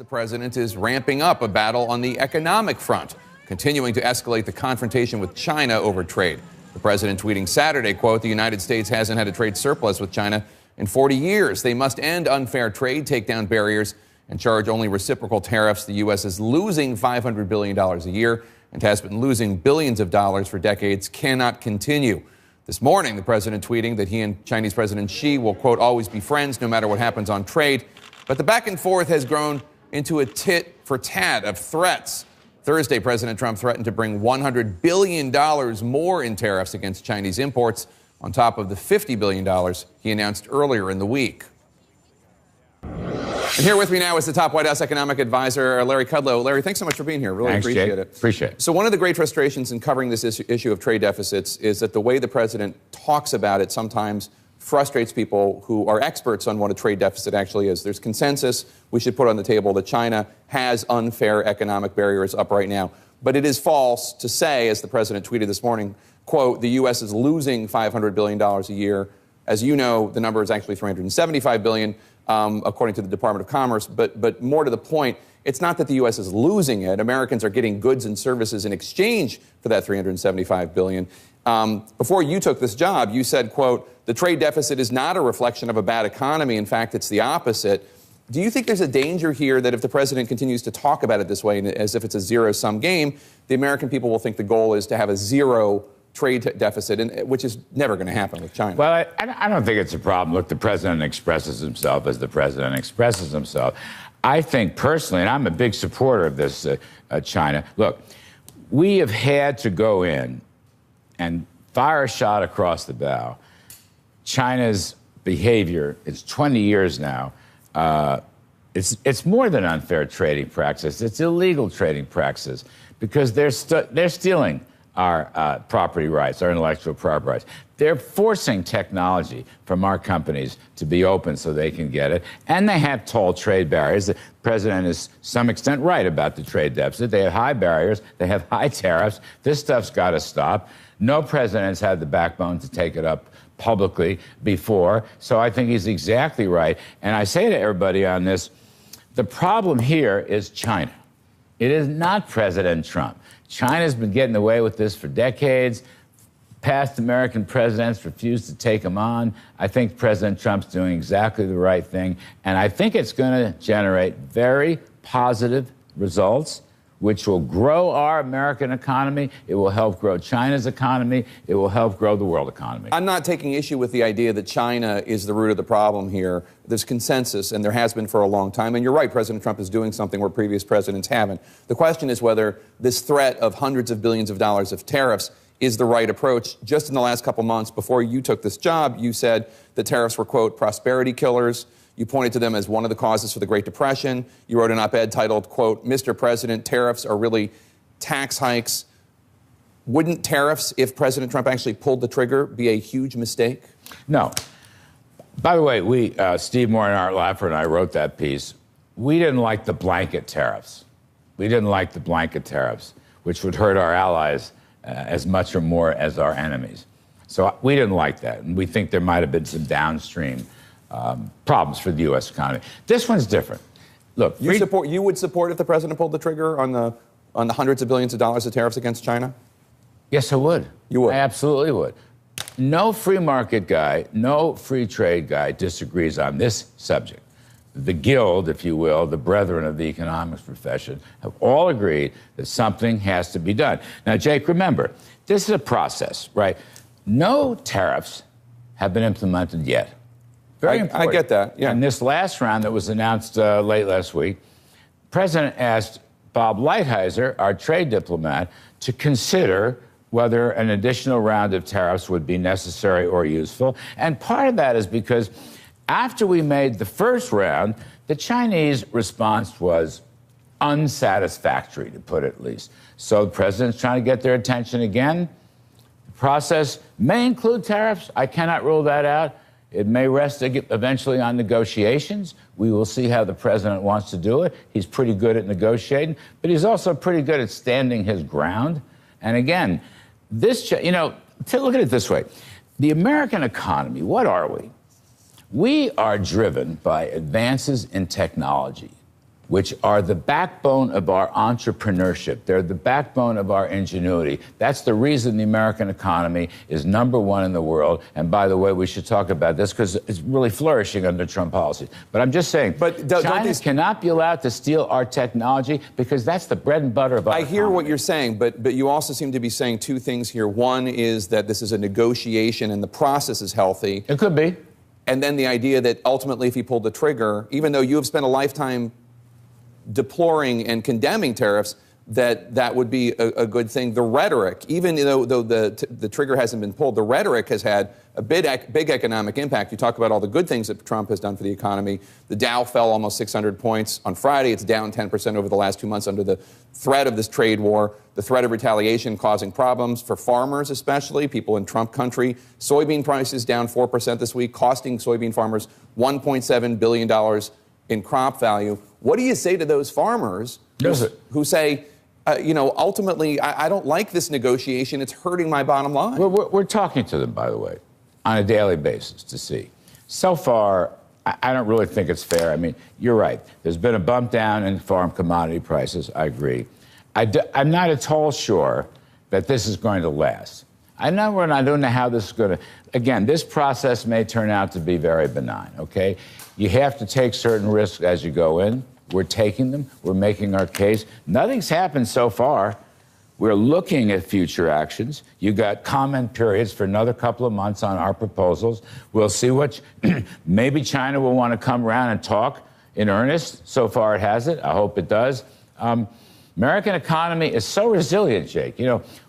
The president is ramping up a battle on the economic front, continuing to escalate the confrontation with China over trade. The president tweeting Saturday, quote, "The United States hasn't had a trade surplus with China in 40 years. They must end unfair trade, take down barriers, and charge only reciprocal tariffs. The U.S. is losing $500 billion a year and has been losing billions of dollars for decades. Cannot continue." This morning, the president tweeting that he and Chinese President Xi will, quote, "always be friends no matter what happens on trade." But the back and forth has grown into a tit for tat of threats. Thursday, President Trump threatened to bring $100 billion more in tariffs against Chinese imports on top of the $50 billion he announced earlier in the week. And here with me now is the top White House economic advisor, Larry Kudlow. Larry, thanks so much for being here. Really appreciate it. Appreciate it. So one of the great frustrations in covering this issue of trade deficits is that the way the president talks about it sometimes frustrates people who are experts on what a trade deficit actually is. There's consensus we should put on the table that China has unfair economic barriers up right now. But it is false to say, as the president tweeted this morning, quote, "The U.S. is losing $500 billion a year." As you know, the number is actually $375 billion, according to the Department of Commerce. But more to the point, it's not that the U.S. is losing it. Americans are getting goods and services in exchange for that $375 billion. Before you took this job, you said, quote, "The trade deficit is not a reflection of a bad economy. In fact, it's the opposite." Do you think there's a danger here that if the president continues to talk about it this way, as if it's a zero-sum game, the American people will think the goal is to have a zero trade deficit, which is never going to happen with China? Well, I don't think it's a problem. Look, the president expresses himself as the president expresses himself. I think personally, and I'm a big supporter of this China, look, we have had to go in and fire a shot across the bow. China's behavior, it's 20 years now, it's more than unfair trading practices. It's illegal trading practices because they're stealing our property rights, our intellectual property rights. They're forcing technology from our companies to be open so they can get it. And they have tall trade barriers. The president is to some extent right about the trade deficit. They have high barriers. They have high tariffs. This stuff's got to stop. No president's had the backbone to take it up publicly before. So I think he's exactly right. And I say to everybody on this, the problem here is China. It is not President Trump. China's been getting away with this for decades. Past American presidents refused to take them on. I think President Trump's doing exactly the right thing. And I think it's going to generate very positive results, which will grow our American economy. It will help grow China's economy. It will help grow the world economy. I'm not taking issue with the idea that China is the root of the problem here. There's consensus, and there has been for a long time. And you're right, President Trump is doing something where previous presidents haven't. The question is whether this threat of hundreds of billions of dollars of tariffs is the right approach. Just in the last couple months before you took this job, you said the tariffs were, quote, "prosperity killers." You pointed to them as one of the causes for the Great Depression. You wrote an op-ed titled, quote, "Mr. President, tariffs are really tax hikes." Wouldn't tariffs, if President Trump actually pulled the trigger, be a huge mistake? No. By the way, Steve Moore and Art Laffer and I wrote that piece. We didn't like the blanket tariffs. We didn't like the blanket tariffs, which would hurt our allies as much or more as our enemies. So we didn't like that. And we think there might have been some downstream problems for the U.S. economy. This one's different. Look, you would support if the president pulled the trigger on the hundreds of billions of dollars of tariffs against China? Yes, I would. You would? I absolutely would. No free market guy, no free trade guy disagrees on this subject. The Guild, if you will, the brethren of the economics profession, have all agreed that something has to be done. Now, Jake, remember, this is a process, right? No tariffs have been implemented yet. Very important. I get that, yeah. And this last round that was announced late last week, the president asked Bob Lighthizer, our trade diplomat, to consider whether an additional round of tariffs would be necessary or useful. And part of that is because after we made the first round, the Chinese response was unsatisfactory, to put it least. So the president's trying to get their attention again. The process may include tariffs. I cannot rule that out. It may rest eventually on negotiations. We will see how the president wants to do it. He's pretty good at negotiating, but he's also pretty good at standing his ground. And again, look at it this way. The American economy, what are we? We are driven by advances in technology. which are the backbone of our entrepreneurship. They're the backbone of our ingenuity. That's the reason the American economy is #1 in the world. And by the way, we should talk about this because it's really flourishing under Trump policies. But I'm just saying, China cannot be allowed to steal our technology because that's the bread and butter of our economy. I hear what you're saying, but you also seem to be saying two things here. One is that this is a negotiation and the process is healthy. It could be. And then the idea that ultimately if he pulled the trigger, even though you have spent a lifetime deploring and condemning tariffs, that would be a good thing. The rhetoric, even though the trigger hasn't been pulled, the rhetoric has had a big economic impact. You talk about all the good things that Trump has done for the economy. The Dow fell almost 600 points on Friday. It's down 10% over the last 2 months under the threat of this trade war, the threat of retaliation causing problems for farmers, especially people in Trump country. Soybean prices down 4% this week, costing soybean farmers $1.7 billion in crop value. What do you say to those farmers who say, ultimately, I don't like this negotiation. It's hurting my bottom line. We're talking to them, by the way, on a daily basis to see. So far, I don't really think it's fair. I mean, you're right. There's been a bump down in farm commodity prices. I agree. I'm not at all sure that this is going to last. I don't know how this is going to. Again, this process may turn out to be very benign, okay? You have to take certain risks as you go in. We're taking them. We're making our case. Nothing's happened so far. We're looking at future actions. You got comment periods for another couple of months on our proposals. We'll see what, maybe China will want to come around and talk in earnest. So far it hasn't. I hope it does. American economy is so resilient, Jake.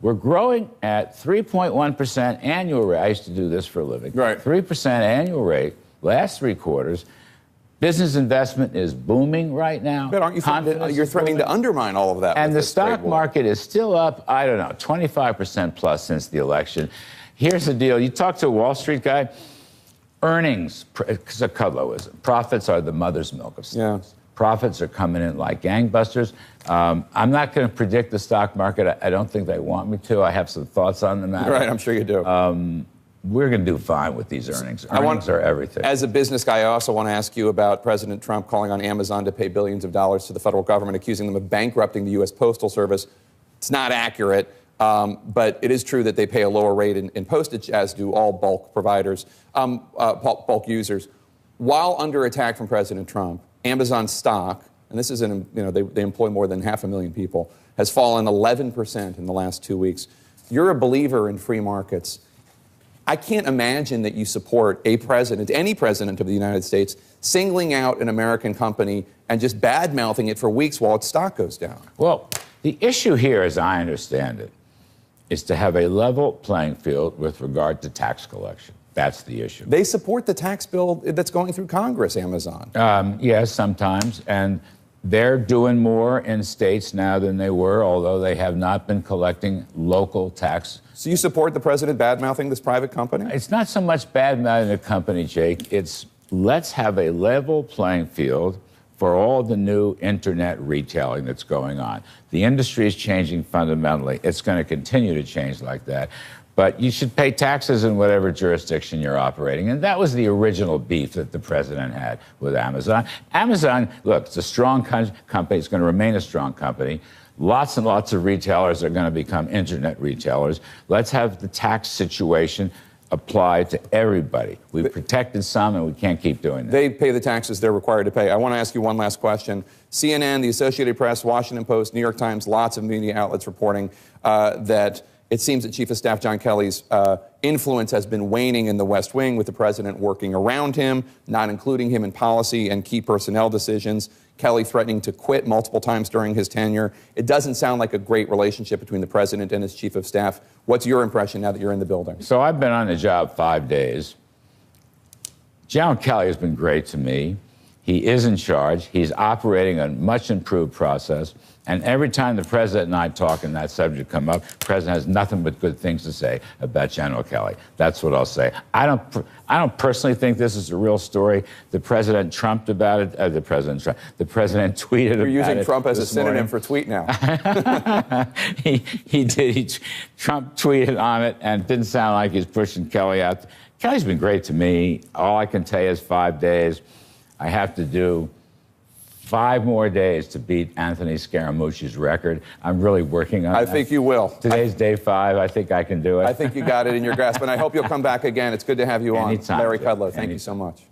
We're growing at 3.1% annual rate. I used to do this for a living. Right. 3% annual rate, last 3 quarters. Business investment is booming right now. But aren't you you're threatening to undermine all of that? And the stock market is still up, 25% plus since the election. Here's the deal. You talk to a Wall Street guy, earnings, it's a Kudlowism. Profits are the mother's milk of stocks. Yeah. Profits are coming in like gangbusters. I'm not going to predict the stock market. I don't think they want me to. I have some thoughts on the matter. Right, I'm sure you do. We're going to do fine with these earnings. Earnings are everything. As a business guy, I also want to ask you about President Trump calling on Amazon to pay billions of dollars to the federal government, accusing them of bankrupting the U.S. Postal Service. It's not accurate, but it is true that they pay a lower rate in postage, as do all bulk providers, bulk users. While under attack from President Trump, Amazon stock, and this is they employ more than 500,000 people, has fallen 11% in the last 2 weeks. You're a believer in free markets. I can't imagine that you support a president, any president of the United States, singling out an American company and just bad-mouthing it for weeks while its stock goes down. Well, the issue here, as I understand it, is to have a level playing field with regard to tax collection. That's the issue. They support the tax bill that's going through Congress, Amazon. Yes, sometimes. And they're doing more in states now than they were, although they have not been collecting local tax. So you support the president bad-mouthing this private company? It's not so much bad-mouthing the company, Jake. It's let's have a level playing field for all the new internet retailing that's going on. The industry is changing fundamentally. It's going to continue to change like that. But you should pay taxes in whatever jurisdiction you're operating. And that was the original beef that the president had with Amazon. Amazon, look, it's a strong company. It's going to remain a strong company. Lots and lots of retailers are going to become internet retailers. Let's have the tax situation applied to everybody. We've protected some, and we can't keep doing that. They pay the taxes they're required to pay. I want to ask you one last question. CNN, the Associated Press, Washington Post, New York Times, lots of media outlets reporting that it seems that Chief of Staff John Kelly's influence has been waning in the West Wing, with the president working around him, not including him in policy and key personnel decisions. Kelly threatening to quit multiple times during his tenure. It doesn't sound like a great relationship between the president and his chief of staff. What's your impression now that you're in the building? So I've been on the job 5 days. John Kelly has been great to me. He is in charge. He's operating a much improved process. And every time the president and I talk and that subject come up, the president has nothing but good things to say about General Kelly. That's what I'll say. I don't personally think this is a real story. The president trumped about it. The president tweeted about it. You're using Trump as a synonym morning. for tweet now. He did. Trump tweeted on it, and it didn't sound like he's pushing Kelly out. Kelly's been great to me. All I can tell you is 5 days. I have to do 5 more days to beat Anthony Scaramucci's record. I'm really working on that. I think you will. Today's day 5. I think I can do it. I think you got it in your grasp, and I hope you'll come back again. It's good to have you on. Anytime, Larry Jeff. Kudlow, thank you so much.